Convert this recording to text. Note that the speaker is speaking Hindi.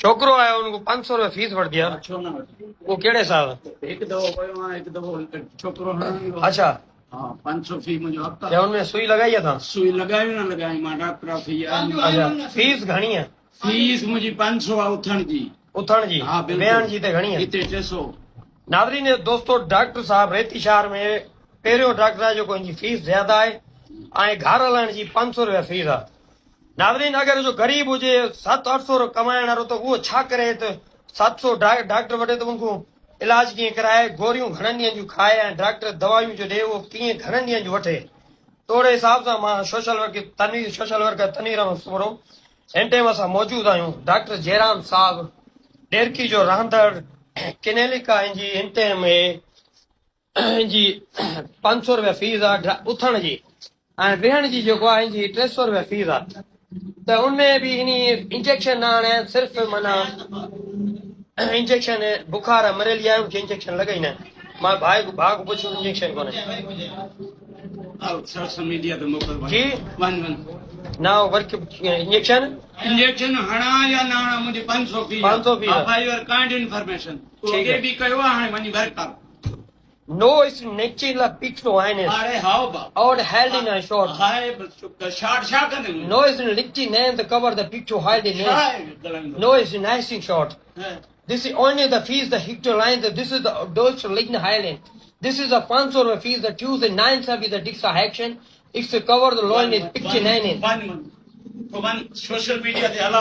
छोकरो आया उनको 500 रुपया फीस वठ दिया। छो न वठी वो केड़े साल? हिकु दफ़ो कयो आहे, हिकु दफ़ो छोकिरो हणियो। अच्छा हा 500 फी मुंहिंजो हक़ क्या आहे। उनमें सुई लगाई था? सुई लॻायूं न लॻायूं, मां डॉक्टर आहे, फी आहे। अच्छा फीस घणी है? फीस मुंहिंजी 500 आहे उथण जी। उथण जी? हा बिल्कुलु। वेहण जी ते घणी है? हिते 600। नाज़रीन दोस्तों डॉक्टर साहब रेती शहर में पहिरियों डॉक्टर आहे जेको इनजी फीस ज्यादा आहे ऐं घर हलाइण जी 500 रुपया फीस आहे। नाज़रीन अगर जो गरीब हुजे 700-800 कमाइण वारो त उहो छा करे त 700 डॉक्टर वठे त उनको इलाज कीअं कराए, गोरियूं घणनि ॾींहंनि जूं खाए ऐं डॉक्टर दवायूं जो ॾे उहो कीअं घणनि ॾींहंनि जूं वठे। तोड़े हिसाब सां मां सोशल वर्कर तनवीर अहमद सुमरो हिन टाइम असां मौजूद आहियूं डॉक्टर जयराम साहब डेरकी जो रहंदड़ किनेलिका जी हिन टाइम में जी 500 रुपया फीस आहे उथण जी ऐं वेहण जी जेको आहे जी 300 रुपया फीस आहे। त उनमें भी इन इंजेक्शन न आणे सिर्फ माना इंजेक्शन बुखार मलेरिया के इंजेक्शन लगाईना मां भाग पुछो इंजेक्शन कोने सोशल मीडिया ते मोकल जी वन ना वर्क इंजेक्शन इंजेक्शन हणा या ना हणा मुंहिंजी 500 फी 500 फी आहे। फाइव योर काइंड इन्फॉर्मेशन ठीक ओके है। भी कयो आहे, हाणे वञी घर कर। no is next la picture highness अरे हाउ बा or held in a short hi shot छा कंदे no is lichty name the cover the picture held in it no is nice short this is only the fees the hector line that this is the Deutsche Ligne Highland this is the 500 fees the Tuesday 9 sabi the Dixa action it's to cover the line is 59 one social media ते हला